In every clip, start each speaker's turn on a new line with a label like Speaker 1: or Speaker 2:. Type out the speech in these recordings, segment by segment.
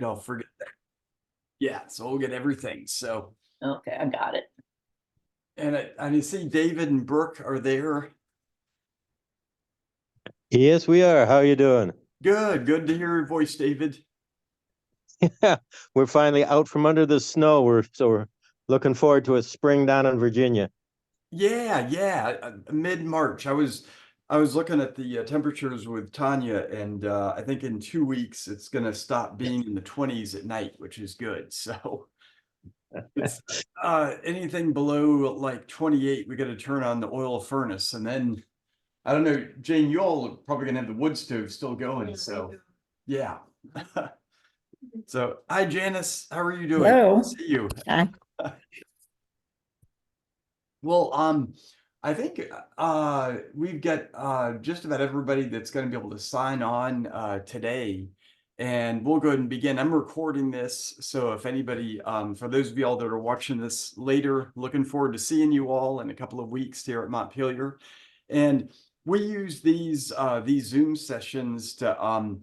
Speaker 1: I'll forget that. Yeah, so we'll get everything. So,
Speaker 2: Okay, I got it.
Speaker 1: and I see David and Brooke are there.
Speaker 3: Yes, we are. How are you doing?
Speaker 1: Good to hear your voice, David.
Speaker 3: Yeah, we're finally out from under the snow. We're looking forward to a spring down in Virginia.
Speaker 1: Yeah, mid-March. I was looking at the temperatures with Tanya, and I think in 2 weeks it's gonna stop being in the 20s at night, which is good. So it's anything below like 28, we got to turn on the oil furnace, and then I don't know, Jane, you all are probably gonna have the wood stove still going. So yeah. So hi, Janice, how are you doing?
Speaker 4: Hello.
Speaker 1: Good to see you.
Speaker 4: Hi.
Speaker 1: Well, I think we've got just about everybody that's going to be able to sign on today, and we'll go ahead and begin. I'm recording this, so if anybody, for those of y'all that are watching this later, looking forward to seeing you all in a couple of weeks here at Montpelier. And we use these Zoom sessions to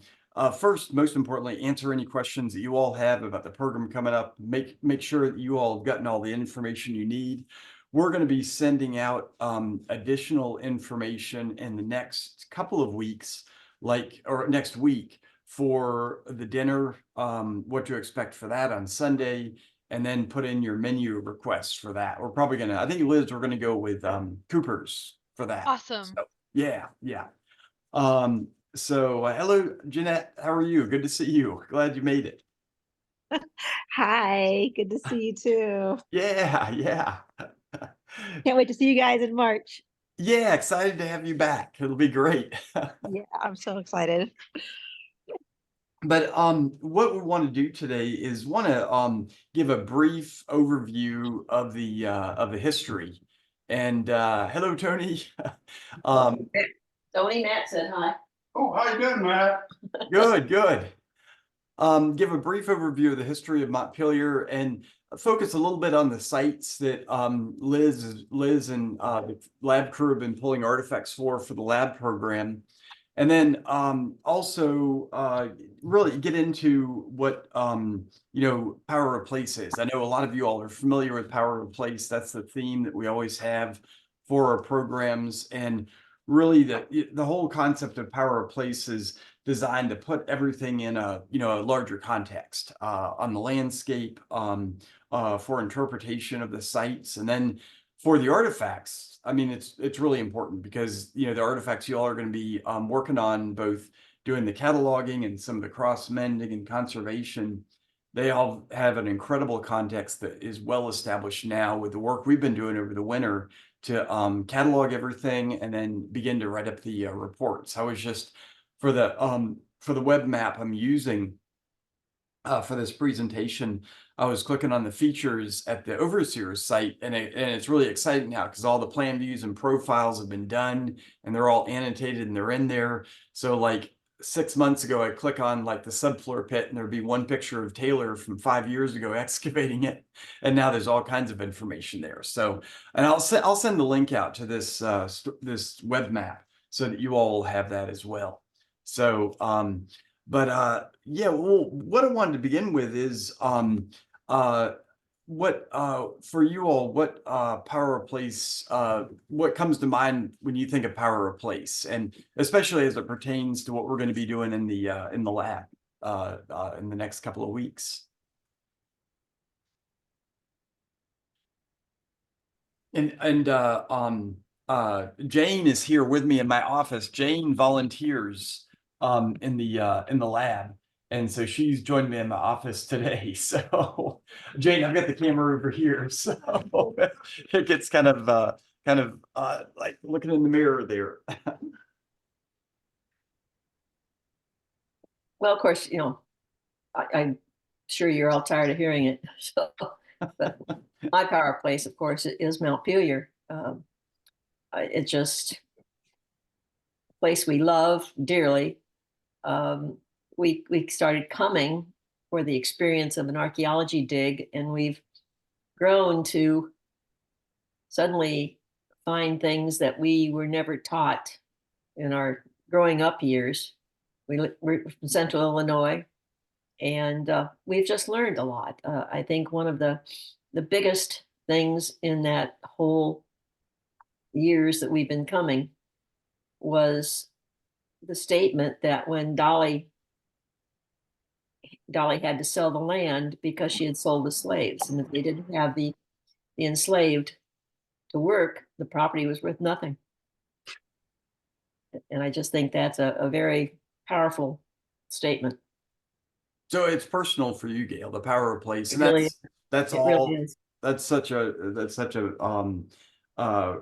Speaker 1: first, most importantly, answer any questions that you all have about the program coming up. Make sure that you all have gotten all the information you need. We're going to be sending out additional information in the next couple of weeks, or next week, for the dinner, what to expect for that on Sunday, and then put in your menu requests for that. We're probably going to, I think, Liz, we're going to go with Cooper's for that.
Speaker 5: Awesome.
Speaker 1: So, yeah. So hello, Jeanette. How are you? Good to see you. Glad you made it.
Speaker 4: Hi, good to see you too.
Speaker 1: Yeah.
Speaker 4: Can't wait to see you guys in March.
Speaker 1: Yeah, excited to have you back. It'll be great.
Speaker 4: Yeah, I'm so excited.
Speaker 1: But what we want to do today is want to give a brief overview of the history. And hello, Tony.
Speaker 2: Tony, Matt said hi.
Speaker 6: Oh, how you doing, Matt?
Speaker 1: Good. Give a brief overview of the history of Montpelier and focus a little bit on the sites that Liz and the lab crew have been pulling artifacts for the lab program. And then also really get into what Power Replace is. I know a lot of you all are familiar with Power Replace. That's the theme that we always have for our programs. And really the whole concept of Power Replace is designed to put everything in a larger context on the landscape, for interpretation of the sites, and then for the artifacts. I mean, it's really important because the artifacts you all are going to be working on, both doing the cataloging and some of the cross mending and conservation. They all have an incredible context that is well established now with the work we've been doing over the winter to catalog everything and then begin to write up the reports. I was just for the web map I'm using for this presentation, I was clicking on the features at the Overseer's site, and it's really exciting now because all the plan views and profiles have been done, and they're all annotated and they're in there. So like 6 months ago, I click on like the subfloor pit, and there'd be one picture of Taylor from 5 years ago excavating it, and now there's all kinds of information there. So, and I'll send the link out to this this web map so that you all will have that as well. So, yeah, well, what I wanted to begin with is what for you all, what Power Replace, what comes to mind when you think of Power Replace, and especially as it pertains to what we're going to be doing in the lab in the next couple of weeks. And Jane is here with me in my office. Jane volunteers in the lab, and so she's joined me in my office today. So Jane, I've got the camera over here, so it gets kind of like looking in the mirror there.
Speaker 2: Well, of course, I'm sure you're all tired of hearing it. So, but my Power Place, of course, is Montpelier. It's just a place we love dearly. We started coming for the experience of an archaeology dig, and we've grown to suddenly find things that we were never taught in our growing up years. We're from Central Illinois, And we've just learned a lot. I think one of the biggest things in that whole years that we've been coming was the statement that when Dolly had to sell the land because she had sold the slaves, and if they didn't have the enslaved to work, the property was worth nothing. And I just think that's a very powerful statement.
Speaker 1: So it's personal for you, Gail, the power of place,
Speaker 2: It
Speaker 1: and
Speaker 2: really,
Speaker 1: that's
Speaker 2: it really
Speaker 1: all.
Speaker 2: is.
Speaker 1: That's such a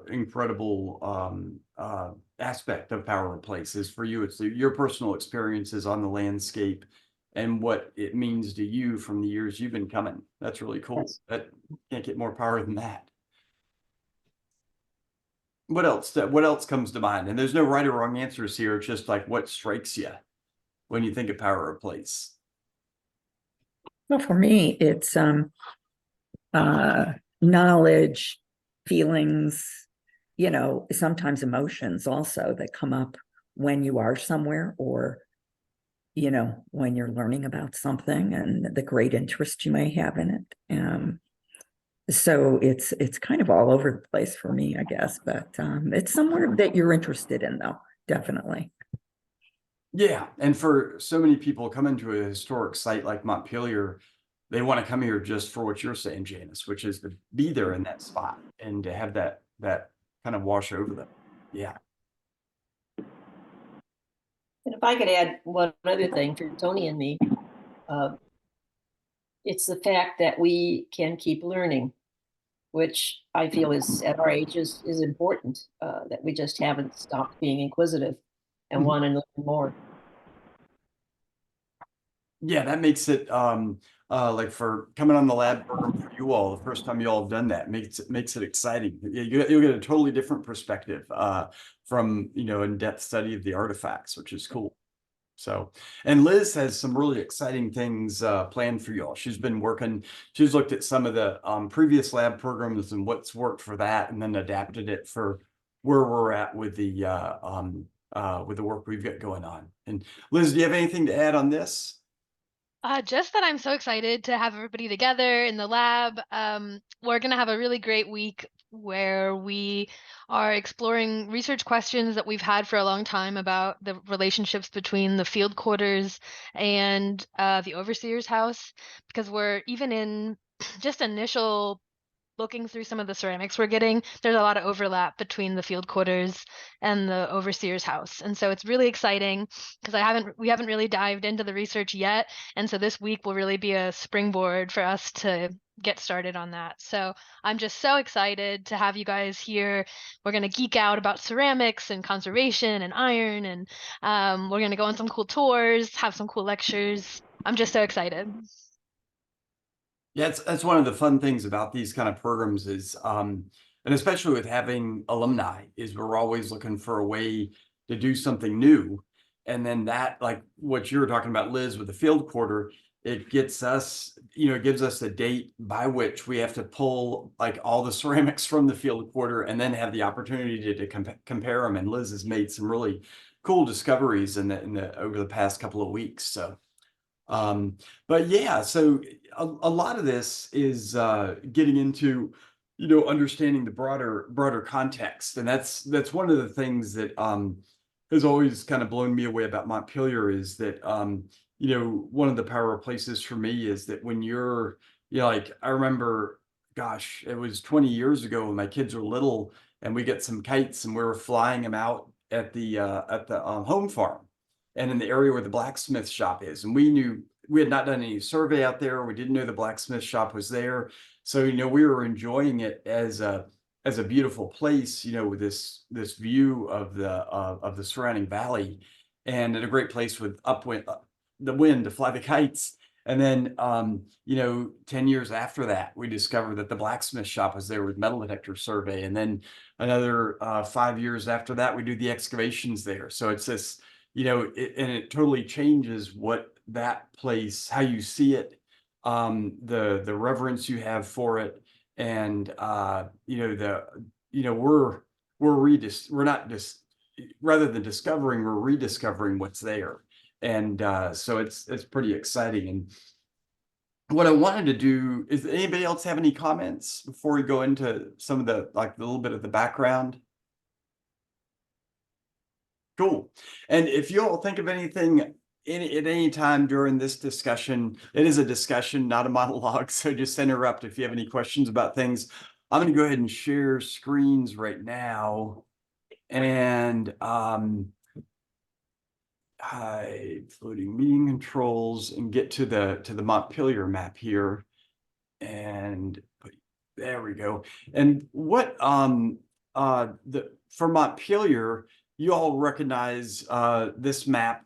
Speaker 1: incredible aspect of power of place is for you. It's your personal experiences on the landscape and what it means to you from the years you've been coming. That's really cool.
Speaker 2: Yes.
Speaker 1: That can't get more power than that. What else? What else comes to mind? And there's no right or wrong answers here. It's just like what strikes you when you think of power of place.
Speaker 5: Well, for me, it's knowledge, feelings, sometimes emotions also that come up when you are somewhere, or when you're learning about something and the great interest you may have in it. So it's kind of all over the place for me, I guess, but it's somewhere that you're interested in, though, definitely.
Speaker 1: Yeah, and for so many people coming to a historic site like Montpelier, they want to come here just for what you're saying, Janice, which is to be there in that spot and to have that kind of wash over them. Yeah.
Speaker 2: And if I could add one other thing for Tony and me, it's the fact that we can keep learning, which I feel is at our age is important, that we just haven't stopped being inquisitive and want to know more.
Speaker 1: Yeah, that makes it like for coming on the lab program for you all, the first time you all have done that makes it exciting. You'll get a totally different perspective from in-depth study of the artifacts, which is cool. So, and Liz has some really exciting things planned for y'all. She's looked at some of the previous lab programs and what's worked for that, and then adapted it for where we're at with the work we've got going on. And Liz, do you have anything to add on this?
Speaker 7: Just that I'm so excited to have everybody together in the lab. We're going to have a really great week where we are exploring research questions that we've had for a long time about the relationships between the field quarters and the overseer's house, because we're even in just initial looking through some of the ceramics we're getting, there's a lot of overlap between the field quarters and the overseer's house. And so it's really exciting because we haven't really dived into the research yet. And so this week will really be a springboard for us to get started on that. So I'm just so excited to have you guys here. We're going to geek out about ceramics and conservation and iron, and we're going to go on some cool tours, have some cool lectures. I'm just so excited.
Speaker 1: Yeah, that's one of the fun things about these kind of programs is, and especially with having alumni, is we're always looking for a way to do something new. And then that, like what you were talking about, Liz, with the field quarter, it gets us, it gives us a date by which we have to pull like all the ceramics from the field quarter and then have the opportunity to compare them. And Liz has made some really cool discoveries in the over the past couple of weeks. So. But yeah, so a lot of this is getting into, understanding the broader context, and that's one of the things that has always kind of blown me away about Montpelier is that one of the power places for me is that when you're, like I remember, gosh, it was 20 years ago when my kids were little, and we get some kites and we were flying them out at the home farm and in the area where the blacksmith shop is. And we had not done any survey out there. We didn't know the blacksmith shop was there. So, we were enjoying it as a beautiful place, with this view of the surrounding valley, and at a great place with the wind to fly the kites. And then, 10 years after that, we discovered that the blacksmith shop was there with metal detector survey. And then another 5 years after that, we do the excavations there. So it's this, and it totally changes what that place, how you see it, the reverence you have for it, and we're not just rather than discovering, we're rediscovering what's there. And so it's pretty exciting. And what I wanted to do is, anybody else have any comments before we go into some of the, like, a little bit of the background? Cool. And if you all think of anything at any time during this discussion, it is a discussion, not a monologue. So just interrupt if you have any questions about things. I'm going to go ahead and share screens right now. And floating meeting controls, and get to the Montpelier map here. And there we go. And what for Montpelier, you all recognize this map.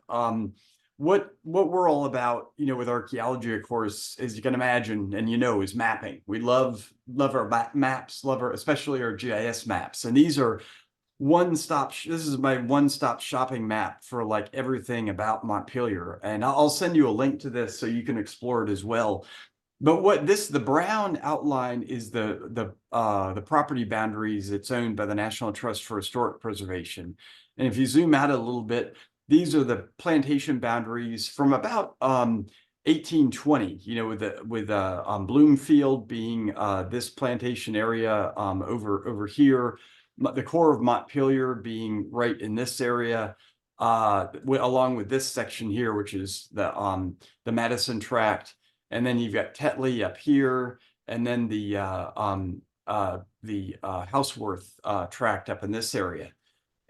Speaker 1: What we're all about, with archaeology, of course, as you can imagine, and is mapping. We love our maps, especially our GIS maps. And these are this is my one-stop shopping map for like everything about Montpelier. And I'll send you a link to this so you can explore it as well. But the brown outline is the property boundaries that's owned by the National Trust for Historic Preservation. And if you zoom out a little bit, these are the plantation boundaries from about 1820. With Bloomfield being this plantation area over here, the core of Montpelier being right in this area, along with this section here, which is the Madison Tract. And then you've got Tetley up here, and then the Houseworth tract up in this area.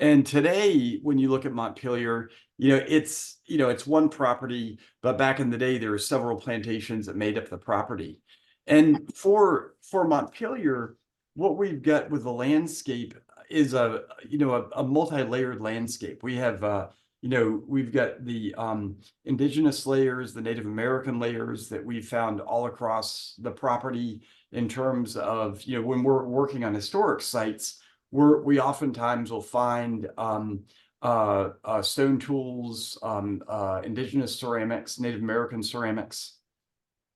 Speaker 1: And today, when you look at Montpelier, it's one property, but back in the day, there were several plantations that made up the property. And for Montpelier, what we've got with the landscape is a multi-layered landscape. We have we've got the indigenous layers, the Native American layers that we've found all across the property in terms of, when we're working on historic sites, we oftentimes will find stone tools, indigenous ceramics, Native American ceramics.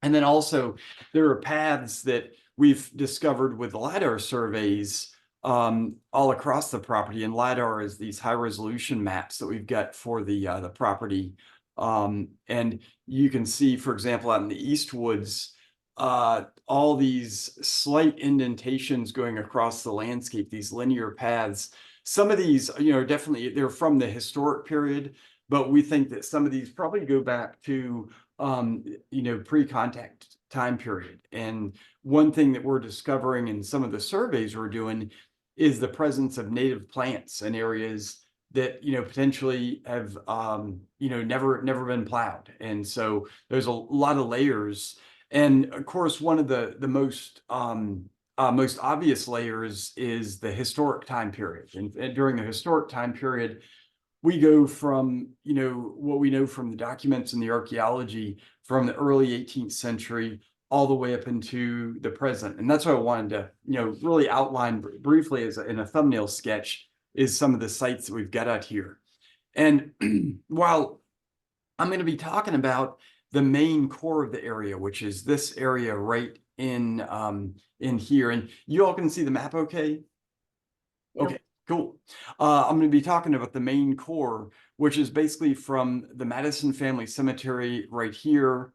Speaker 1: And then also there are paths that we've discovered with the LiDAR surveys all across the property. And LiDAR is these high resolution maps that we've got for the property. And you can see, for example, out in the East Woods, all these slight indentations going across the landscape, these linear paths. Some of these, definitely they're from the historic period, but we think that some of these probably go back to, pre-contact time period. And one thing that we're discovering in some of the surveys we're doing is the presence of native plants in areas that potentially have never been plowed. And so there's a lot of layers. And of course, one of the most obvious layers is the historic time period. And during the historic time period, we go from what we know from the documents and the archaeology from the early 18th century all the way up into the present. And that's what I wanted to really outline briefly in a thumbnail sketch, is some of the sites that we've got out here. And while I'm going to be talking about the main core of the area, which is this area right in here, and you all can see the map okay?
Speaker 2: Yeah.
Speaker 1: Okay, cool. I'm going to be talking about the main core, which is basically from the Madison Family Cemetery right here,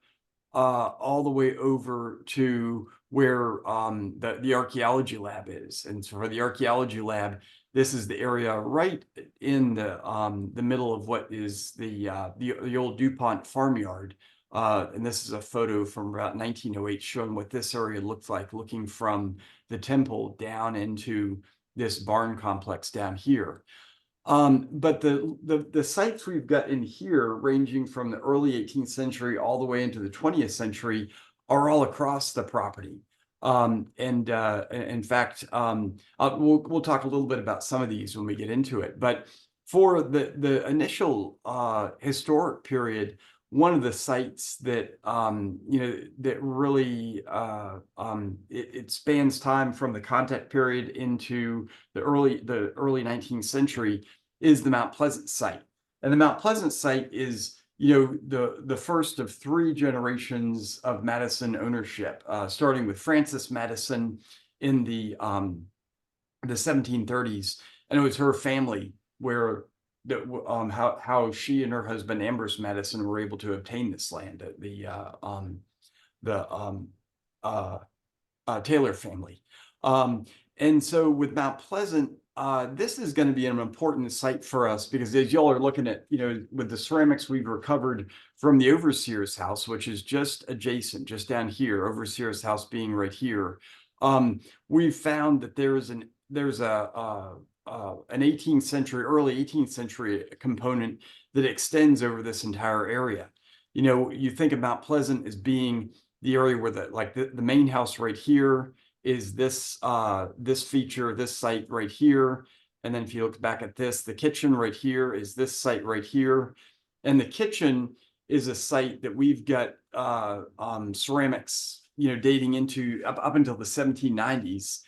Speaker 1: all the way over to where the archaeology lab is. And so for the archaeology lab, this is the area right in the middle of what is the old DuPont farmyard. And this is a photo from about 1908 showing what this area looked like, looking from the temple down into this barn complex down here. But the sites we've got in here, ranging from the early 18th century all the way into the 20th century, are all across the property. And in fact, we'll talk a little bit about some of these when we get into it. But for the initial historic period, one of the sites that that really it spans time from the contact period into the early 19th century is the Mount Pleasant site. And the Mount Pleasant site is the first of 3 generations of Madison ownership, starting with Frances Madison in the 1730s, and it was her family where how she and her husband Ambrose Madison were able to obtain this land, Taylor family. And so with Mount Pleasant, this is going to be an important site for us because as y'all are looking at, with the ceramics we've recovered from the overseer's house, which is just adjacent, just down here, overseer's house being right here. We've found that there's an 18th century, early 18th century component that extends over this entire area. You think of Mount Pleasant as being the area where the main house right here is this feature, this site right here. And then if you look back at this, the kitchen right here is this site right here. And the kitchen is a site that we've got ceramics, dating into up until the 1790s.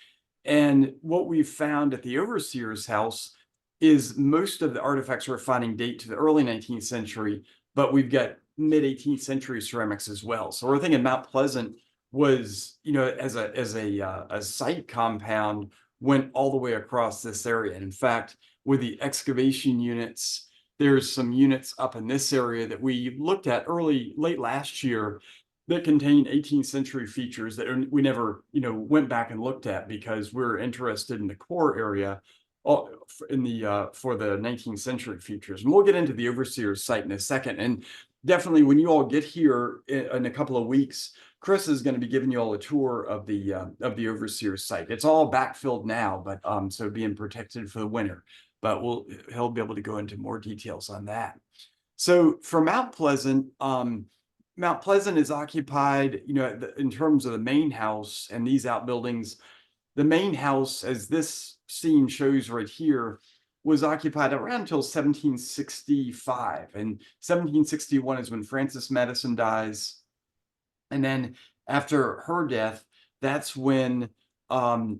Speaker 1: And what we've found at the overseer's house is most of the artifacts we're finding date to the early 19th century, but we've got mid 18th century ceramics as well. So we're thinking Mount Pleasant was, as a site compound, went all the way across this area. And in fact, with the excavation units, there's some units up in this area that we looked at late last year that contain 18th century features that we never, went back and looked at because we're interested in the core area for the 19th century features. And we'll get into the overseer's site in a second. And definitely when you all get here in a couple of weeks, Chris is going to be giving you all a tour of the overseer's site. It's all backfilled now, but so being protected for the winter. But he'll be able to go into more details on that. So for Mount Pleasant is occupied, in terms of the main house and these outbuildings. The main house, as this scene shows right here, was occupied around until 1765. And 1761 is when Frances Madison dies. And then after her death, that's when James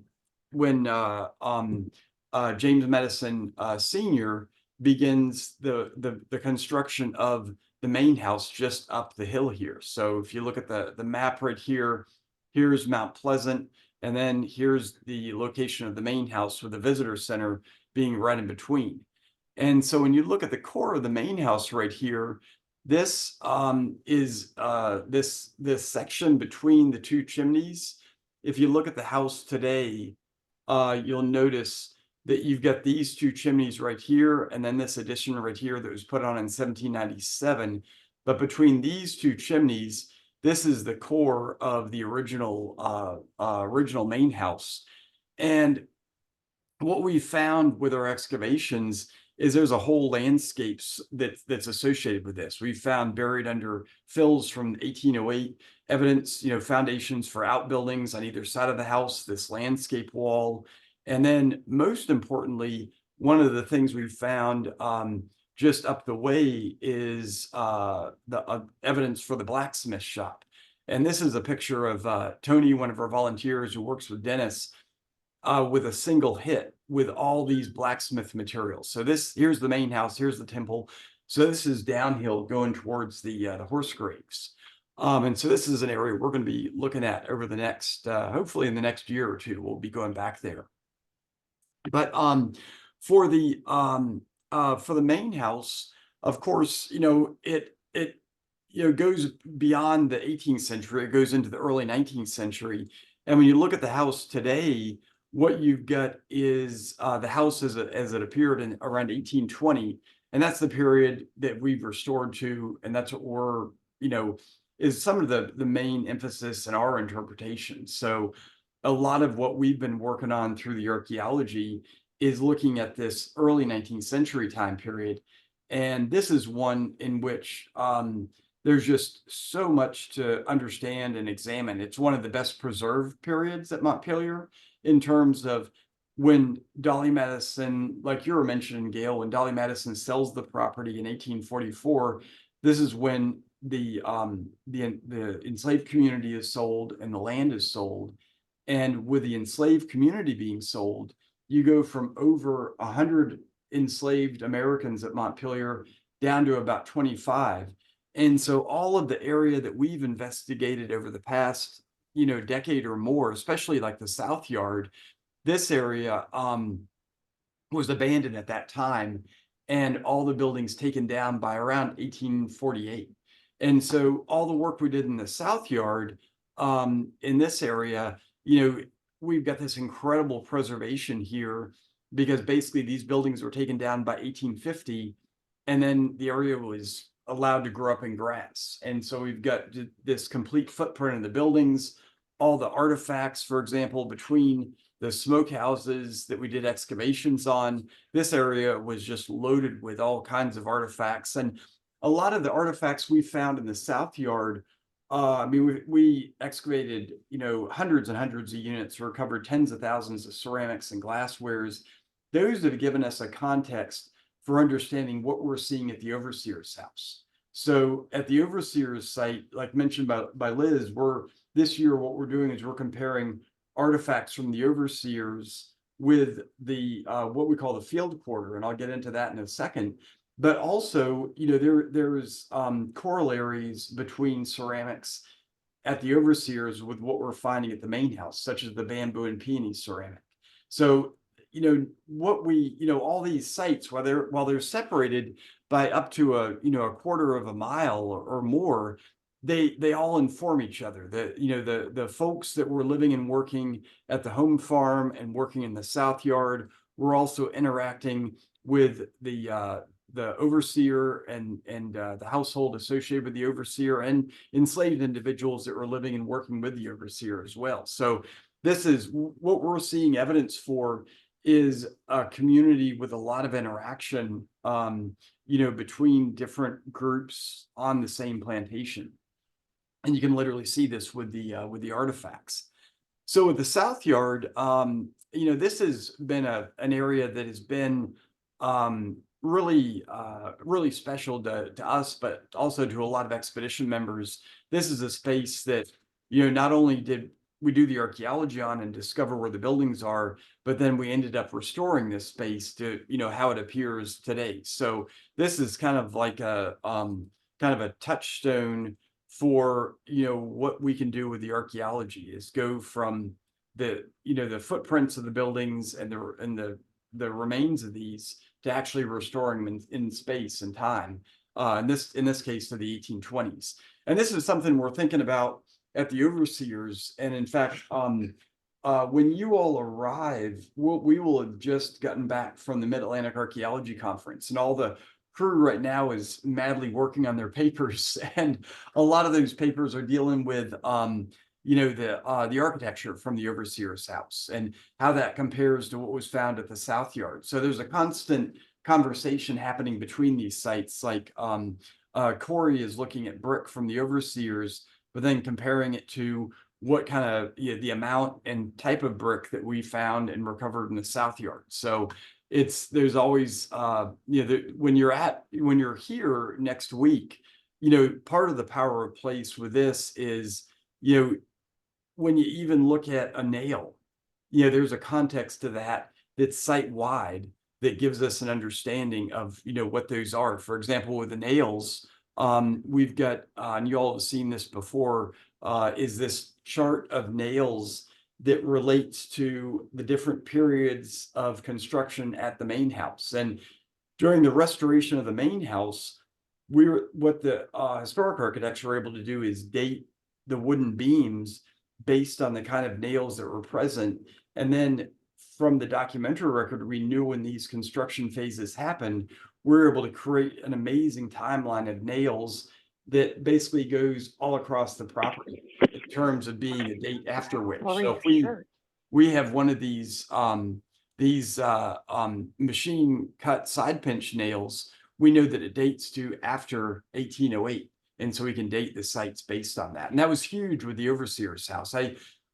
Speaker 1: Madison Sr. begins the construction of the main house just up the hill here. So if you look at the map right here, here's Mount Pleasant, and then here's the location of the main house with the visitor center being right in between. And so when you look at the core of the main house right here, this is this section between the two chimneys. If you look at the house today, you'll notice that you've got these two chimneys right here, and then this addition right here that was put on in 1797. But between these two chimneys, this is the core of the original main house. And what we found with our excavations is there's a whole landscapes that's associated with this. We found buried under fills from 1808 evidence, foundations for outbuildings on either side of the house, this landscape wall. And then most importantly, one of the things we found just up the way is the evidence for the blacksmith shop. And this is a picture of Tony, one of our volunteers who works with Dennis, with a single hit with all these blacksmith materials. So here's the main house, here's the temple. So this is downhill going towards the horse graves. And so this is an area we're going to be looking at over the next, hopefully in the next year or two, we'll be going back there. But for the main house, of course, it goes beyond the 18th century. It goes into the early 19th century. And when you look at the house today, what you've got is the house as it appeared in around 1820, and that's the period that we've restored to, and that's what we're, is some of the main emphasis in our interpretation. So a lot of what we've been working on through the archaeology is looking at this early 19th century time period. And this is one in which there's just so much to understand and examine. It's one of the best preserved periods at Montpelier in terms of when Dolly Madison, like you were mentioning, Gail, when Dolly Madison sells the property in 1844, this is when the enslaved community is sold and the land is sold. And with the enslaved community being sold, you go from over 100 enslaved Americans at Montpelier down to about 25. And so all of the area that we've investigated over the past, decade or more, especially like the South Yard, this area was abandoned at that time. and all the buildings taken down by around 1848. And so all the work we did in the South Yard, in this area, we've got this incredible preservation here because basically these buildings were taken down by 1850, and then the area was allowed to grow up in grass. And so we've got this complete footprint of the buildings, all the artifacts, for example, between the smokehouses that we did excavations on. This area was just loaded with all kinds of artifacts. And a lot of the artifacts we found in the South Yard, I mean, we excavated, hundreds and hundreds of units, recovered tens of thousands of ceramics and glasswares. Those have given us a context for understanding what we're seeing at the overseer's house. So at the overseer's site, like mentioned by Liz, this year what we're doing is we're comparing artifacts from the overseers with the what we call the field quarter, and I'll get into that in a second. But also, there's corollaries between ceramics at the overseers with what we're finding at the main house, such as the bamboo and peony ceramic. So all these sites, while they're separated by up to a quarter of a mile or more, they all inform each other. The folks that were living and working at the home farm and working in the South Yard were also interacting with the overseer and the household associated with the overseer, and enslaved individuals that were living and working with the overseer as well. So this is what we're seeing evidence for, is a community with a lot of interaction, between different groups on the same plantation. And you can literally see this with the artifacts. So with the South Yard, this has been an area that has been really special to us, but also to a lot of expedition members. This is a space that, not only did we do the archaeology on and discover where the buildings are, but then we ended up restoring this space to, how it appears today. So this is kind of like a touchstone for, what we can do with the archaeology, is go from the footprints of the buildings and the remains of these to actually restoring them in space and time. In this case, to the 1820s. And this is something we're thinking about at the overseers. And in fact, when you all arrive, we will have just gotten back from the Mid-Atlantic Archaeology Conference, and all the crew right now is madly working on their papers. And a lot of those papers are dealing with, the architecture from the overseer's house and how that compares to what was found at the South Yard. So there's a constant conversation happening between these sites. Like Corey is looking at brick from the overseers, but then comparing it to what kind of the amount and type of brick that we found and recovered in the South Yard. So there's always when you're here next week, part of the power of place with this is, when you even look at a nail, there's a context to that's site wide that gives us an understanding of what those are. For example, with the nails, we've got, and you all have seen this before, is this chart of nails that relates to the different periods of construction at the main house. And during the restoration of the main house, what the historic architects were able to do is date the wooden beams based on the kind of nails that were present. And then from the documentary record, we knew when these construction phases happened, we were able to create an amazing timeline of nails that basically goes all across the property in terms of being a date after which. So if we have one of these machine cut side pinch nails, we know that it dates to after 1808. And so we can date the sites based on that. And that was huge with the overseer's house.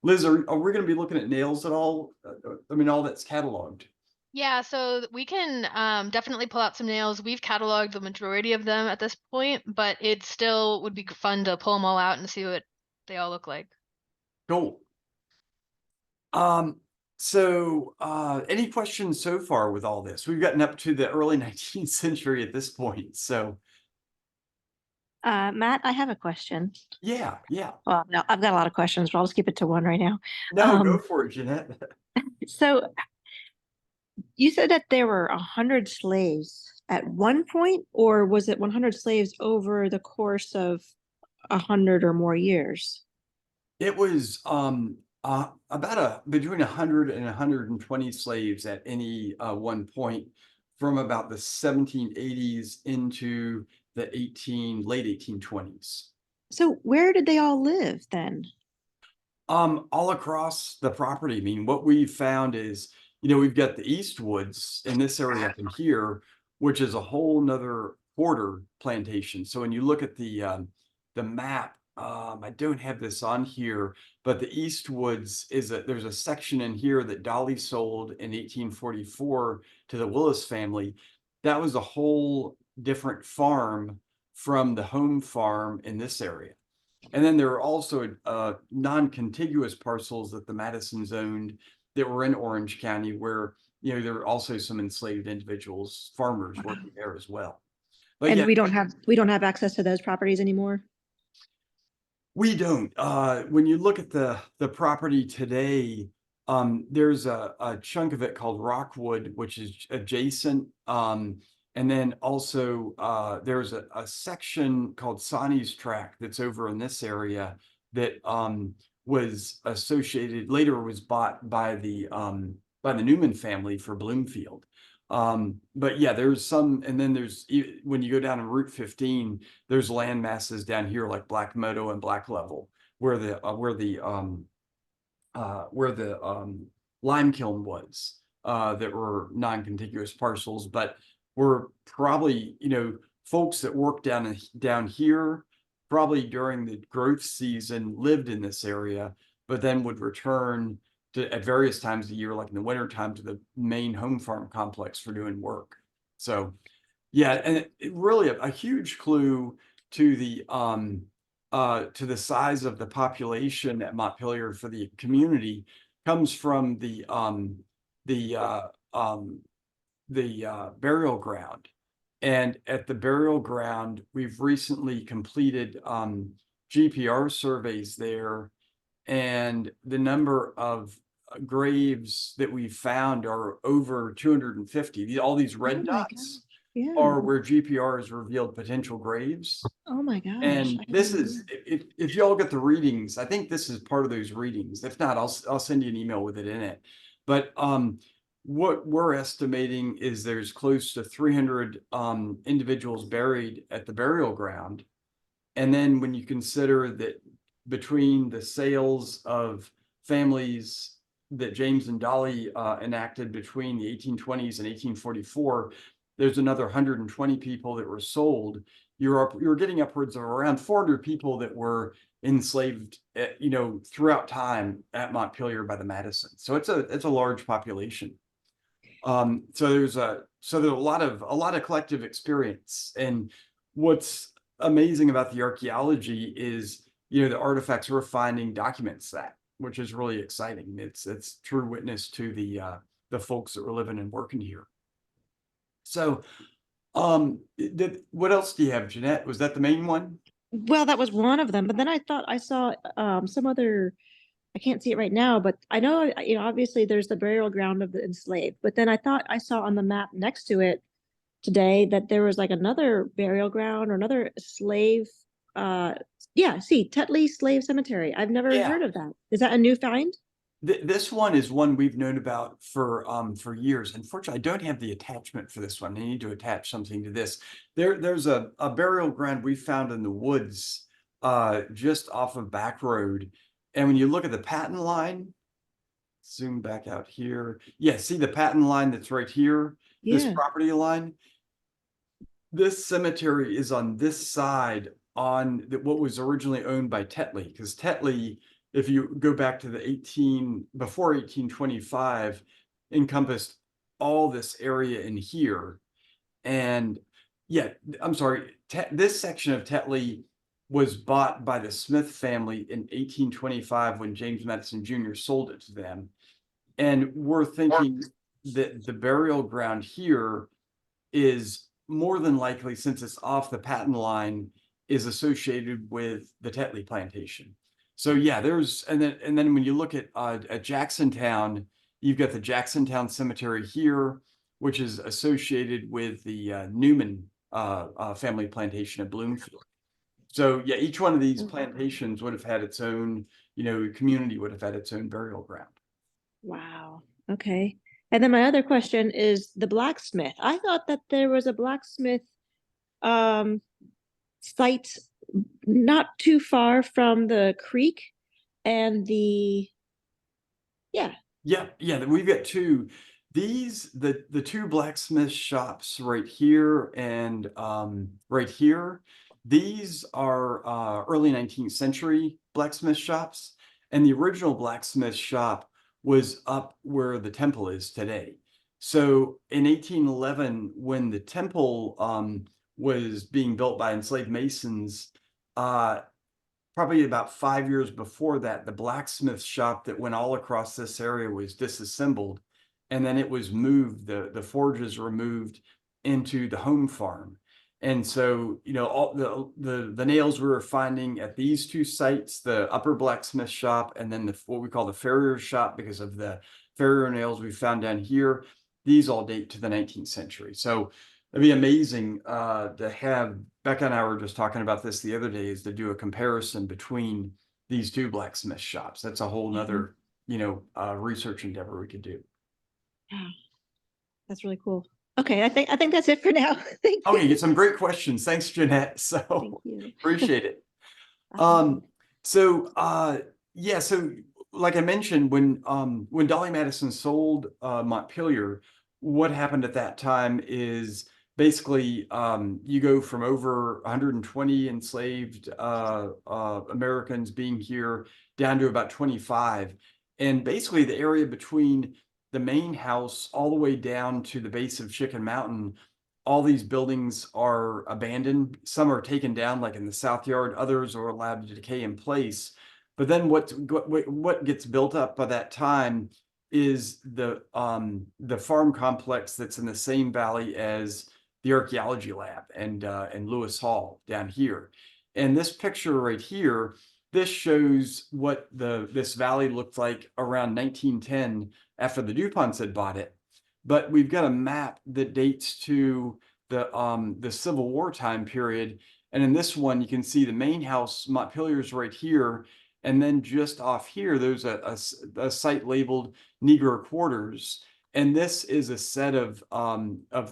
Speaker 1: Liz, are we going to be looking at nails at all? I mean, all that's cataloged.
Speaker 7: Yeah, so we can definitely pull out some nails. We've cataloged the majority of them at this point, but it still would be fun to pull them all out and see what they all look like.
Speaker 1: Cool. So any questions so far with all this? We've gotten up to the early 19th century at this point. So
Speaker 4: Matt, I have a question.
Speaker 1: yeah.
Speaker 4: Well, no, I've got a lot of questions, but I'll just keep it to one right now.
Speaker 1: No, go for it, Jeanette.
Speaker 4: So you said that there were 100 slaves at one point, or was it 100 slaves over the course of 100 or more years?
Speaker 1: It was about between 100 and 120 slaves at any one point from about the 1780s into the late 1820s.
Speaker 4: So where did they all live then?
Speaker 1: All across the property. I mean, what we've found is, you know, we've got the Eastwoods in this area up in here, which is a whole nother quarter plantation. So when you look at the map, I don't have this on here, but the Eastwoods there's a section in here that Dolly sold in 1844 to the Willis family. That was a whole different farm from the home farm in this area. And then there are also non-contiguous parcels that the Madisons owned that were in Orange County, where, you know, there were also some enslaved individuals, farmers working there as well. But
Speaker 4: And
Speaker 1: yeah,
Speaker 4: we don't have access to those properties anymore?
Speaker 1: we don't. When you look at the property today, there's a chunk of it called Rockwood, which is adjacent. And then also there's a section called Sonny's Tract that's over in this area that was associated, later was bought by the Newman family for Bloomfield. But yeah, there's some, and then when you go down to Route 15, there's land masses down here like Black Meadow and Black Level, where the lime kiln was, that were non-contiguous parcels, but were probably, you know, folks that worked down here, probably during the growth season, lived in this area, but then would return at various times of the year, like in the winter time, to the main home farm complex for doing work. So yeah, and it really a huge clue to the size of the population at Montpelier for the community comes from the burial ground. And at the burial ground, we've recently completed GPR surveys there, and the number of graves that we found are over 250. All these red
Speaker 4: Oh my
Speaker 1: dots
Speaker 4: Yeah.
Speaker 1: are where GPR has revealed potential graves.
Speaker 4: Oh my gosh.
Speaker 1: And
Speaker 4: I
Speaker 1: this
Speaker 4: didn't
Speaker 1: is,
Speaker 4: know.
Speaker 1: if y'all get the readings, I think this is part of those readings. If not, I'll send you an email with it in it. But what we're estimating is there's close to 300 individuals buried at the burial ground. And then when you consider that between the sales of families that James and Dolly enacted between the 1820s and 1844, there's another 120 people that were sold. You're getting upwards of around 400 people that were enslaved, you know, throughout time at Montpelier by the Madisons. So it's a large population. So there's a lot of collective experience. And what's amazing about the archaeology is, you know, the artifacts we're finding documents that, which is really exciting. It's true witness to the folks that were living and working here. So what else do you have, Jeanette? Was that the main one?
Speaker 4: Well, that was one of them, but then I thought I saw some other, I can't see it right now, but I know, you know, obviously there's the burial ground of the enslaved, but then I thought I saw on the map next to it today that there was like another burial ground or another slave, see, Tetley Slave Cemetery. I've never
Speaker 1: Yeah.
Speaker 4: heard of that. Is that a new find?
Speaker 1: This one is one we've known about for years. Unfortunately, I don't have the attachment for this one. I need to attach something to this. There's a burial ground we found in the woods just off of Back Road. And when you look at the patent line, zoom back out here. Yeah, see the patent line that's right here, this
Speaker 4: Yeah.
Speaker 1: property line. This cemetery is on this side on what was originally owned by Tetley, because Tetley, if you go back to the before 1825, encompassed all this area in here. And yeah, I'm sorry, this section of Tetley was bought by the Smith family in 1825 when James Madison Jr. sold it to them. And we're thinking that the burial ground here is more than likely, since it's off the patent line, is associated with the Tetley plantation. So yeah, and then when you look at Jacksontown, you've got the Jacksontown Cemetery here, which is associated with the Newman family plantation at Bloomfield. So yeah, each one of these plantations would have had its own, community would have had its own burial ground.
Speaker 4: Wow. Okay. And then my other question is the blacksmith. I thought that there was a blacksmith site not too far from the creek and yeah.
Speaker 1: Yeah, we've got two. The two blacksmith shops right here and right here. These are early 19th century blacksmith shops, and the original blacksmith shop was up where the temple is today. So in 1811, when the temple was being built by enslaved masons, probably about 5 years before that, the blacksmith shop that went all across this area was disassembled, and then it was moved. The forges were moved into the home farm, and so all the nails we were finding at these two sites, the upper blacksmith shop, and then what we call the farrier shop, because of the farrier nails we found down here. These all date to the 19th century. So it'd be amazing to have, Becca and I were just talking about this the other day, is to do a comparison between these two blacksmith shops. That's a whole nother, research endeavor we could do.
Speaker 4: Wow. That's really cool. Okay, I think that's it for now. Thank you.
Speaker 1: Okay, get some great questions. Thanks, Jeanette. So
Speaker 4: Thank you.
Speaker 1: appreciate it.
Speaker 4: Um,
Speaker 1: So like I mentioned, when Dolly Madison sold Montpelier, what happened at that time is basically you go from over 120 enslaved Americans being here down to about 25, and basically the area between the main house all the way down to the base of Chicken Mountain, all these buildings are abandoned. Some are taken down, like in the South Yard. Others are allowed to decay in place. But then what gets built up by that time is the farm complex that's in the same valley as the archaeology lab and Lewis Hall down here. And this picture right here, this shows what this valley looked like around 1910 after the DuPonts had bought it. But we've got a map that dates to the Civil War time period. And in this one, you can see the main house, Montpelier's right here. And then just off here, there's a site labeled Negro Quarters. And this is a set of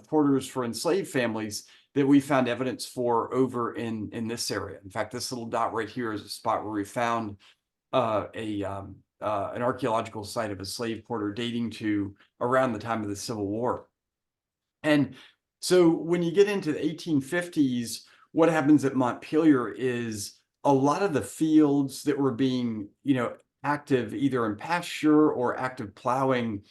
Speaker 1: quarters for enslaved families that we found evidence for over in this area. In fact, this little dot right here is a spot where we found an archaeological site of a slave quarter dating to around the time of the Civil War. And so when you get into the 1850s, what happens at Montpelier is a lot of the fields that were being, active either in pasture or active plowing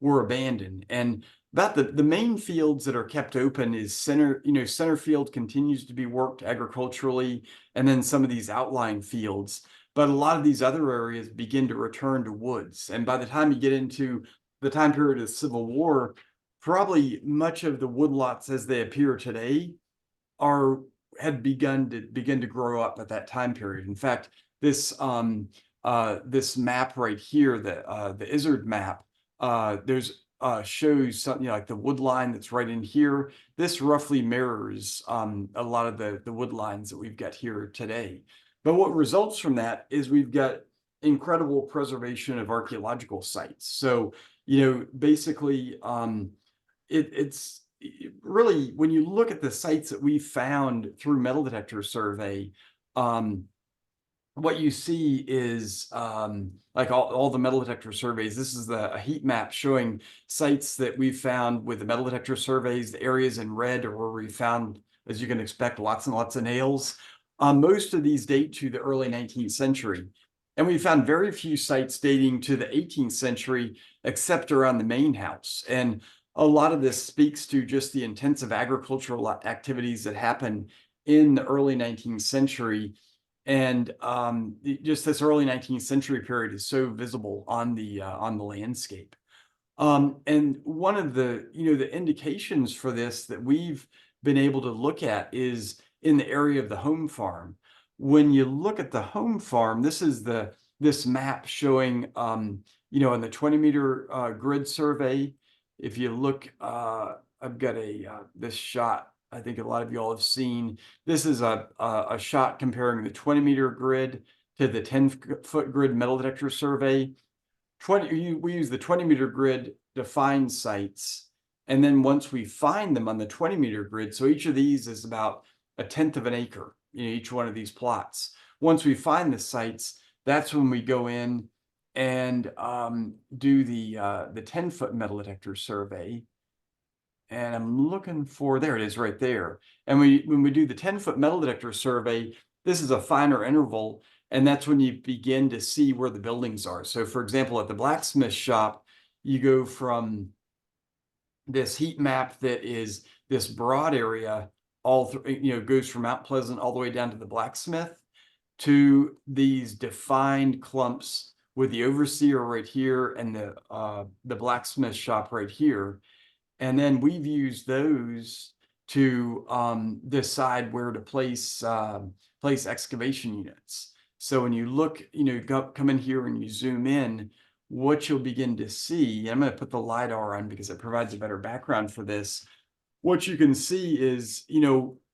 Speaker 1: were abandoned. And about the main fields that are kept open is center field continues to be worked agriculturally, and then some of these outlying fields. But a lot of these other areas begin to return to woods. And by the time you get into the time period of the Civil War, probably much of the woodlots as they appear today had begun to grow up at that time period. In fact, this map right here, the Izzard map, shows something like the wood line that's right in here. This roughly mirrors a lot of the wood lines that we've got here today. But what results from that is we've got incredible preservation of archaeological sites. So, basically, it's really, when you look at the sites that we found through metal detector survey, what you see is like all the metal detector surveys. This is a heat map showing sites that we found with the metal detector surveys. The areas in red are where we found, as you can expect, lots and lots of nails. Most of these date to the early 19th century. And we found very few sites dating to the 18th century, except around the main house. And a lot of this speaks to just the intensive agricultural activities that happened in the early 19th century. And just this early 19th century period is so visible on the landscape. And one of the indications for this that we've been able to look at is in the area of the home farm. When you look at the home farm, this is this map showing in the 20-meter grid survey. if you look, I've got this shot I think a lot of you all have seen. This is a shot comparing the 20-meter grid to the 10-foot grid metal detector survey. We use the 20-meter grid to find sites, and then once we find them on the 20-meter grid, so each of these is about 1/10 of an acre, each one of these plots. Once we find the sites, that's when we go in and do the 10-foot metal detector survey. And I'm looking for, there it is right there. And when we do the 10-foot metal detector survey, this is a finer interval, and that's when you begin to see where the buildings are. So for example, at the blacksmith shop, you go from this heat map that is this broad area, all through, goes from Mount Pleasant all the way down to the blacksmith, to these defined clumps with the overseer right here and the blacksmith shop right here. And then we've used those to decide where to place excavation units. So when you look, come in here and you zoom in, what you'll begin to see, I'm going to put the LiDAR on because it provides a better background for this. What you can see is,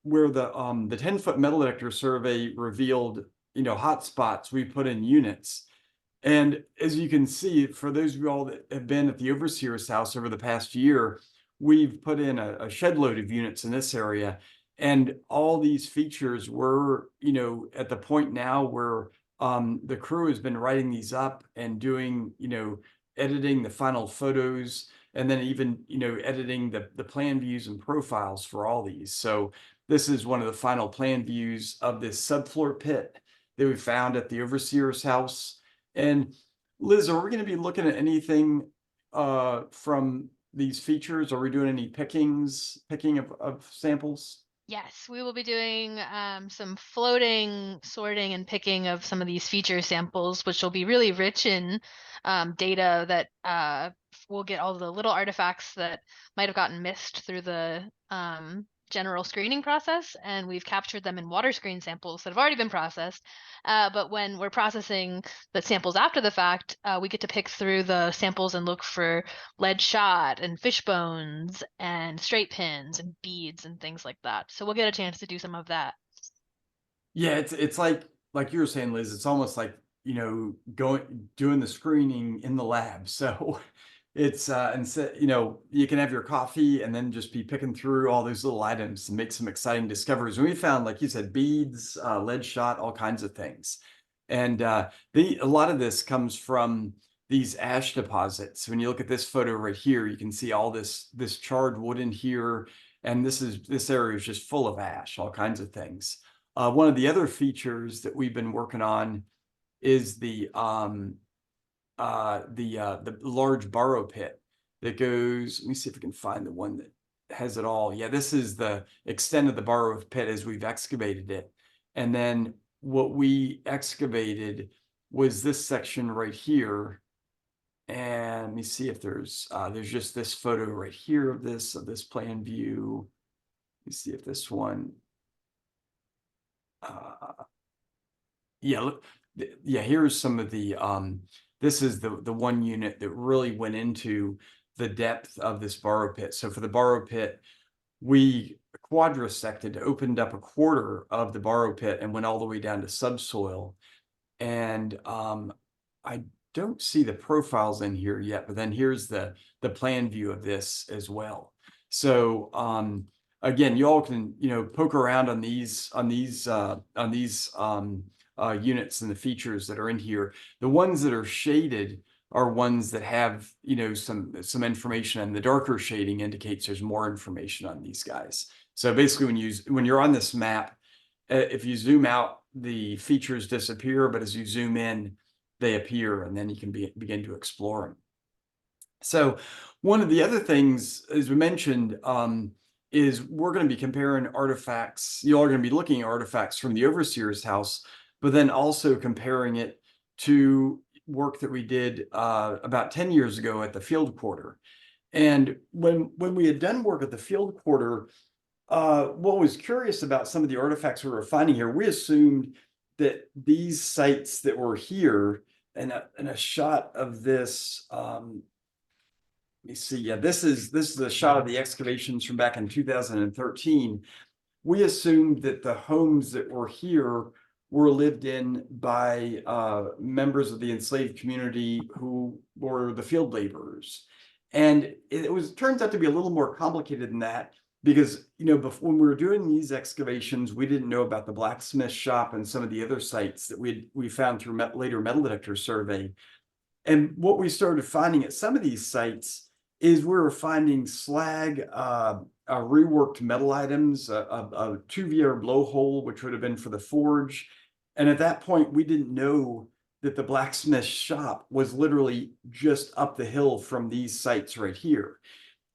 Speaker 1: where the 10-foot metal detector survey revealed, hot spots, we put in units. And as you can see, for those of you all that have been at the overseer's house over the past year, we've put in a shed load of units in this area. And all these features were, at the point now where the crew has been writing these up and doing, editing the final photos, and then even, editing the plan views and profiles for all these. So this is one of the final plan views of this subfloor pit that we found at the overseer's house. And Liz, are we going to be looking at anything from these features? Are we doing any picking of samples?
Speaker 7: Yes, we will be doing some floating, sorting, and picking of some of these feature samples, which will be really rich in data that will get all the little artifacts that might have gotten missed through the general screening process, and we've captured them in water screen samples that have already been processed. But when we're processing the samples after the fact, we get to pick through the samples and look for lead shot and fish bones and straight pins and beads and things like that. So we'll get a chance to do some of that.
Speaker 1: Yeah, it's like you were saying, Liz, it's almost like, doing the screening in the lab. So it's instead, you can have your coffee and then just be picking through all those little items and make some exciting discoveries. And we found, like you said, beads, lead shot, all kinds of things. And a lot of this comes from these ash deposits. When you look at this photo right here, you can see all this charred wood in here, and this area is just full of ash, all kinds of things. One of the other features that we've been working on is the large borrow pit that goes. Let me see if we can find the one that has it all. Yeah, this is the extent of the borrow pit as we've excavated it. And then what we excavated was this section right here. And let me see if there's just this photo right here of this plan view. Let me see if this one. Yeah, look, yeah, here's some of the this is the one unit that really went into the depth of this borrow pit. So for the borrow pit, we quadrisected, opened up a quarter of the borrow pit and went all the way down to subsoil. And I don't see the profiles in here yet, but then here's the plan view of this as well. So again, you all can, poke around on these units and the features that are in here. The ones that are shaded are ones that have, some information, and the darker shading indicates there's more information on these guys. So basically when you're on this map, if you zoom out, the features disappear, but as you zoom in, they appear, and then you can begin to explore them. So one of the other things, as we mentioned, is we're going to be comparing artifacts. You all are going to be looking at artifacts from the overseer's house, but then also comparing it to work that we did about 10 years ago at the field quarter. And when we had done work at the field quarter, what was curious about some of the artifacts we were finding here, we assumed that these sites that were here, and a shot of this, Let me see. Yeah, this is a shot of the excavations from back in 2013. We assumed that the homes that were here were lived in by members of the enslaved community who were the field laborers. And turns out to be a little more complicated than that, because before, when we were doing these excavations, we didn't know about the blacksmith shop and some of the other sites that we found through later metal detector survey. And what we started finding at some of these sites is we were finding slag, reworked metal items, a Tuvier blowhole, which would have been for the forge. And at that point, we didn't know that the blacksmith shop was literally just up the hill from these sites right here.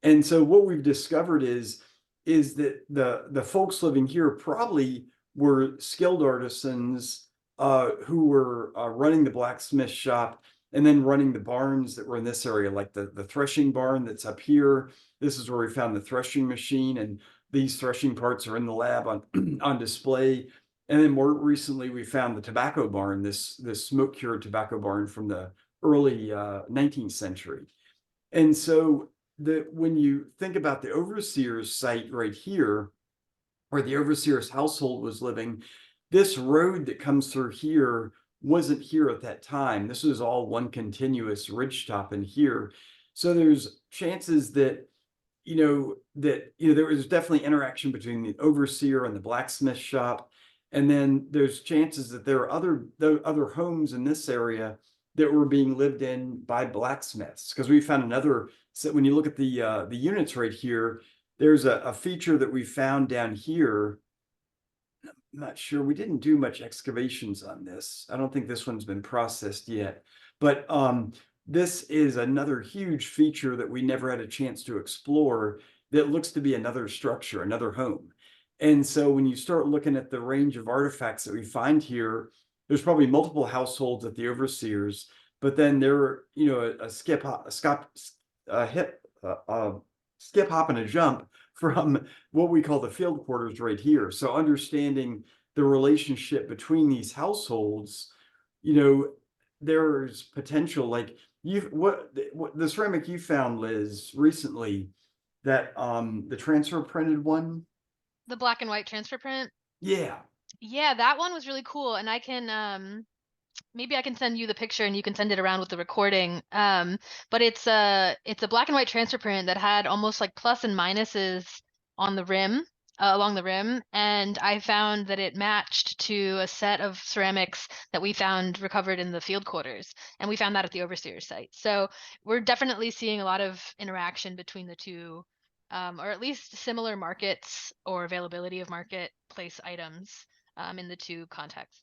Speaker 1: And so what we've discovered is that the folks living here probably were skilled artisans who were running the blacksmith shop and then running the barns that were in this area, like the threshing barn that's up here. This is where we found the threshing machine, and these threshing parts are in the lab on on display. And then more recently, we found the tobacco barn, this smoke cured tobacco barn from the early 19th century. And so when you think about the overseer's site right here, where the overseer's household was living, this road that comes through here wasn't here at that time. This was all one continuous ridgetop in here. So there's chances that there was definitely interaction between the overseer and the blacksmith shop. And then there's chances that there are other homes in this area that were being lived in by blacksmiths, because we found another. So when you look at the units right here, there's a feature that we found down here. I'm not sure, we didn't do much excavations on this. I don't think this one's been processed yet, but this is another huge feature that we never had a chance to explore that looks to be another structure, another home. And so when you start looking at the range of artifacts that we find here, there's probably multiple households at the overseers, but then there are, a skip, hop, and a jump from what we call the field quarters right here. So understanding the relationship between these households, there's potential, like what the ceramic you found, Liz, recently, that the transfer printed one.
Speaker 7: The black and white transfer print.
Speaker 1: Yeah.
Speaker 7: Yeah, that one was really cool, and I can maybe I can send you the picture and you can send it around with the recording. But it's a black and white transfer print that had almost like plus and minuses on the rim, along the rim, and I found that it matched to a set of ceramics that we found recovered in the field quarters, and we found that at the overseer site. So we're definitely seeing a lot of interaction between the two, or at least similar markets or availability of marketplace items in the two contexts.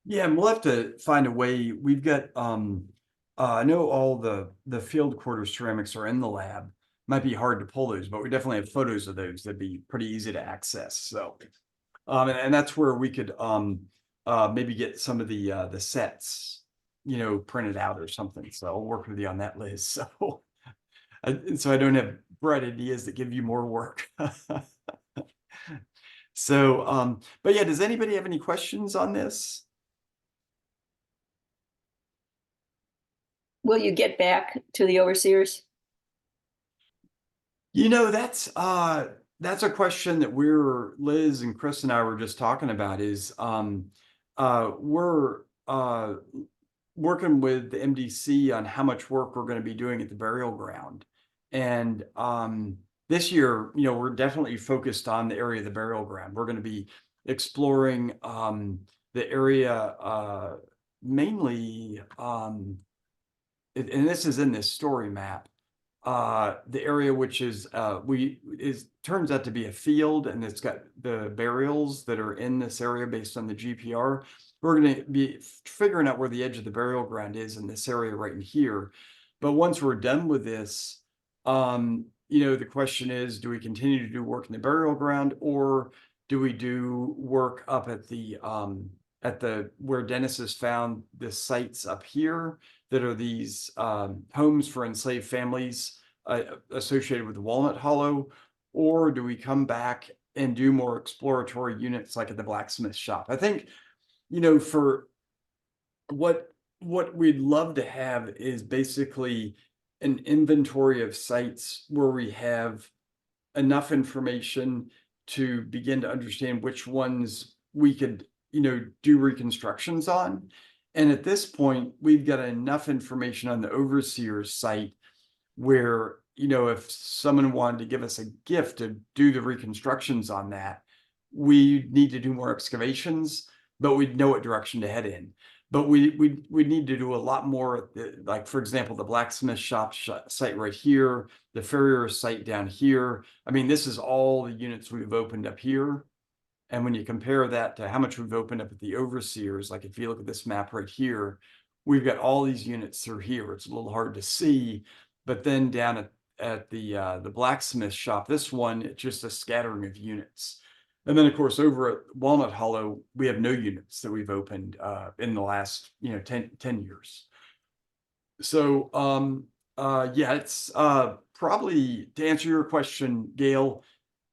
Speaker 1: Yeah, and we'll have to find a way. We've got I know all the field quarter ceramics are in the lab. Might be hard to pull those, but we definitely have photos of those that'd be pretty easy to access. So and that's where we could maybe get some of the sets, printed out or something. So I'll work with you on that, Liz. So so I don't have bright ideas that give you more work. So but yeah, does anybody have any questions on this?
Speaker 2: Will you get back to the overseers?
Speaker 1: That's a question that Liz and Chris and I were just talking about, is we're working with the MDC on how much work we're going to be doing at the burial ground. And this year, we're definitely focused on the area of the burial ground. We're going to be exploring the area mainly, and this is in this story map, the area which is turns out to be a field, and it's got the burials that are in this area based on the GPR. We're going to be figuring out where the edge of the burial ground is in this area right in here. But once we're done with this, the question is, do we continue to do work in the burial ground, or do we do work up at the where Dennis has found the sites up here that are these homes for enslaved families associated with Walnut Hollow? Or do we come back and do more exploratory units like at the blacksmith shop? I think, for what we'd love to have is basically an inventory of sites where we have enough information to begin to understand which ones we could, do reconstructions on. And at this point, we've got enough information on the overseer's site where, if someone wanted to give us a gift to do the reconstructions on that, we need to do more excavations, but we'd know what direction to head in. But we need to do a lot more, like, for example, the blacksmith shop site right here, the farrier site down here. I mean, this is all the units we've opened up here. And when you compare that to how much we've opened up at the overseers, like if you look at this map right here, we've got all these units through here. It's a little hard to see, but then down at the blacksmith shop, this one, it's just a scattering of units. And then, of course, over at Walnut Hollow, we have no units that we've opened in the last 10 years. So yeah, it's probably, to answer your question, Gail,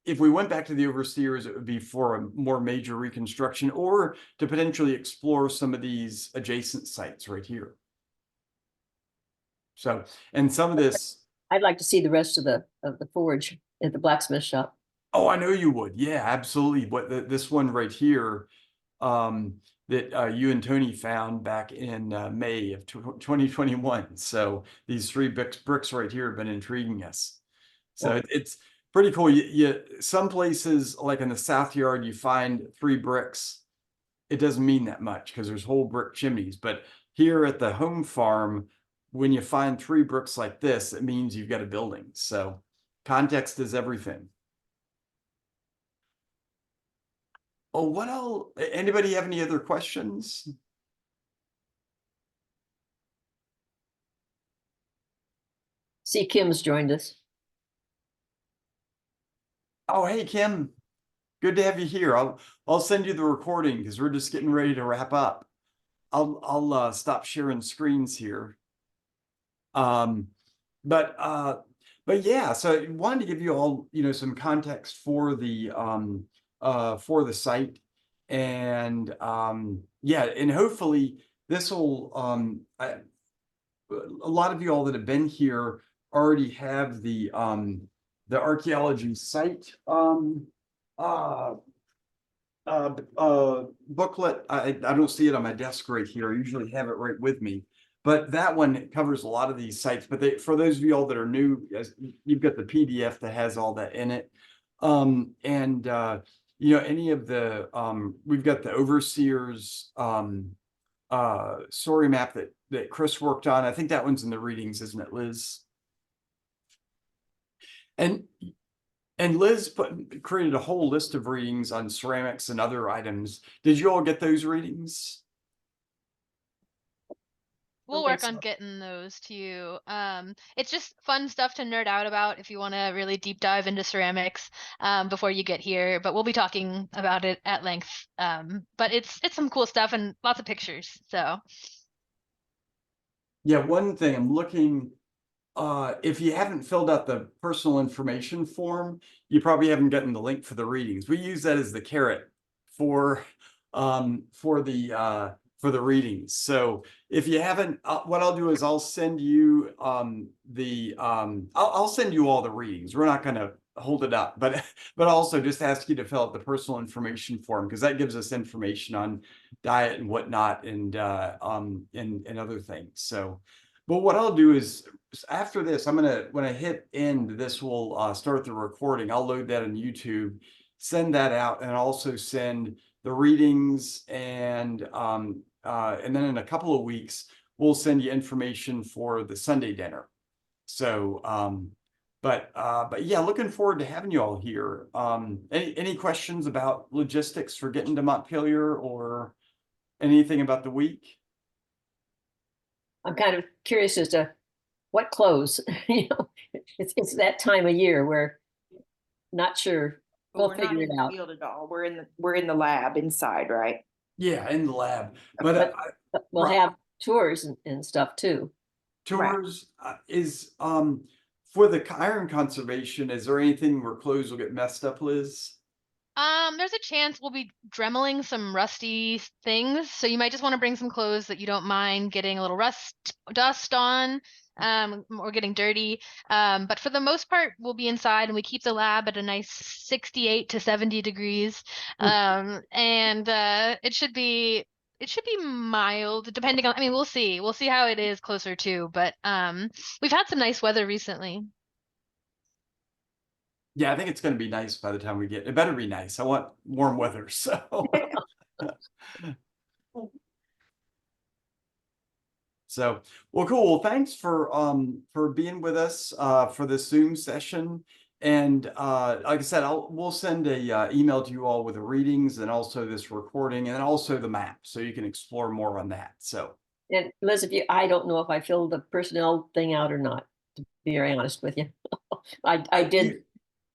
Speaker 1: if we went back to the overseers, it would be for a more major reconstruction or to potentially explore some of these adjacent sites right here. So, and some of this,
Speaker 2: I'd like to see the rest of the forge at the blacksmith shop.
Speaker 1: oh, I know you would. Yeah, absolutely. What this one right here, that you and Tony found back in May of 2021. So these 3 bricks right here have been intriguing us. So it's pretty cool. Some places, like in the South Yard, you find 3 bricks. It doesn't mean that much because there's whole brick chimneys. But here at the home farm, when you find 3 bricks like this, it means you've got a building. So context is everything. Oh, what else? Anybody have any other questions?
Speaker 2: See, Kim's joined us.
Speaker 1: Oh, hey, Kim. Good to have you here. I'll send you the recording because we're just getting ready to wrap up. I'll stop sharing screens here. But yeah, so I wanted to give you all, some context for the site. And yeah, and hopefully this will a lot of you all that have been here already have the archaeology site booklet. I don't see it on my desk right here. I usually have it right with me. But that one covers a lot of these sites. But for those of you all that are new, you've got the PDF that has all that in it. Any of the we've got the overseers story map that Chris worked on. I think that one's in the readings, isn't it, Liz? And Liz created a whole list of readings on ceramics and other items. Did you all get those readings?
Speaker 7: We'll
Speaker 2: Okay,
Speaker 7: work on
Speaker 2: so-
Speaker 7: getting those to you. It's just fun stuff to nerd out about if you want to really deep dive into ceramics before you get here. But we'll be talking about it at length. But it's some cool stuff and lots of pictures. So
Speaker 1: Yeah, one thing I'm looking, if you haven't filled out the personal information form, you probably haven't gotten the link for the readings. We use that as the carrot for the readings. So if you haven't, what I'll do is I'll send you I'll send you all the readings. We're not going to hold it up, but also just ask you to fill out the personal information form because that gives us information on diet and whatnot and other things. So, but what I'll do is after this, when I hit end, this will start the recording. I'll load that on YouTube, send that out, and also send the readings and then in a couple of weeks, we'll send you information for the Sunday dinner. So, but yeah, looking forward to having you all here. Any questions about logistics for getting to Montpelier or anything about the week?
Speaker 2: I'm kind of curious as to what clothes, it's that time of year where not sure.
Speaker 8: Well,
Speaker 2: We'll
Speaker 8: we're not
Speaker 2: figure
Speaker 8: in
Speaker 2: it
Speaker 8: the
Speaker 2: out.
Speaker 8: field at all. We're in the lab inside, right?
Speaker 1: Yeah, in the lab, but
Speaker 2: But we'll
Speaker 1: Right.
Speaker 2: have tours and stuff too.
Speaker 1: tours is for the iron conservation. Is there anything where clothes will get messed up, Liz?
Speaker 7: There's a chance we'll be dremeling some rusty things, so you might just want to bring some clothes that you don't mind getting a little dust on, or getting dirty. But for the most part, we'll be inside, and we keep the lab at a nice 68 to 70 degrees. And it should be mild, depending on. I mean, we'll see. We'll see how it is closer to, but we've had some nice weather recently.
Speaker 1: Yeah, I think it's going to be nice by the time we get. It better be nice. I want warm weather. So. So, well, cool. Well, thanks for being with us for this Zoom session. And like I said, we'll send a email to you all with the readings and also this recording and also the map, so you can explore more on that. So,
Speaker 2: And Liz, I don't know if I filled the personnel thing out or not, to be very honest with you. I did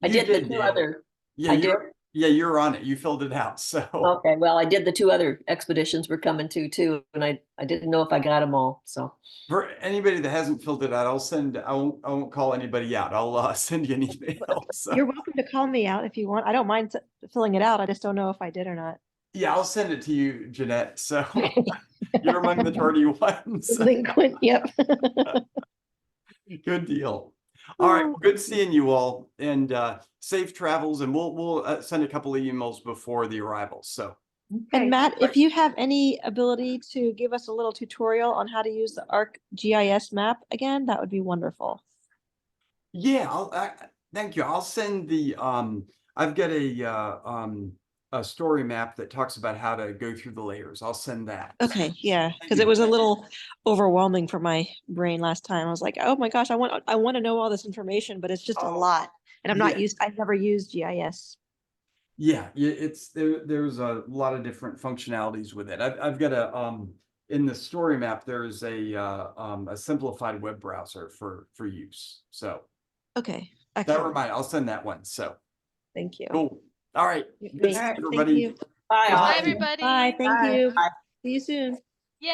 Speaker 1: you
Speaker 2: the
Speaker 1: did,
Speaker 2: two
Speaker 1: Dan.
Speaker 2: other.
Speaker 1: Yeah,
Speaker 2: I did.
Speaker 1: you're on it. You filled it out. So.
Speaker 2: Okay, well, I did the two other expeditions we're coming to too, and I didn't know if I got them all. So
Speaker 1: For anybody that hasn't filled it out, I won't call anybody out. I'll send you an email. So.
Speaker 4: You're welcome to call me out if you want. I don't mind filling it out. I just don't know if I did or not.
Speaker 1: Yeah, I'll send it to you, Jeanette. So you're among the tardy ones.
Speaker 4: Delinquent, yep.
Speaker 1: Good deal. All right, well, good seeing you all, and safe travels. And we'll send a couple of emails before the arrival. So.
Speaker 4: And Matt, if you have any ability to give us a little tutorial on how to use the ArcGIS map again, that would be wonderful.
Speaker 1: Yeah, thank you. I'll send the I've got a story map that talks about how to go through the layers. I'll send that.
Speaker 4: Okay, yeah, because it was a little overwhelming for my brain last time. I was like, oh my gosh, I want to know all this information, but it's just a lot. And I've never used GIS.
Speaker 1: Yeah, it's there's a lot of different functionalities with it. I've got in the story map, there's a simplified web browser for use. So
Speaker 4: Okay,
Speaker 1: that
Speaker 4: excellent.
Speaker 1: I'll send that one. So
Speaker 4: Thank you.
Speaker 1: cool. All right. Good
Speaker 2: Thank
Speaker 1: seeing
Speaker 4: Thank
Speaker 1: everybody.
Speaker 4: you.
Speaker 2: bye.
Speaker 7: Bye,
Speaker 2: All.
Speaker 7: everybody.
Speaker 4: Bye, thank
Speaker 2: Bye.
Speaker 4: you.
Speaker 2: Bye.
Speaker 4: See you soon.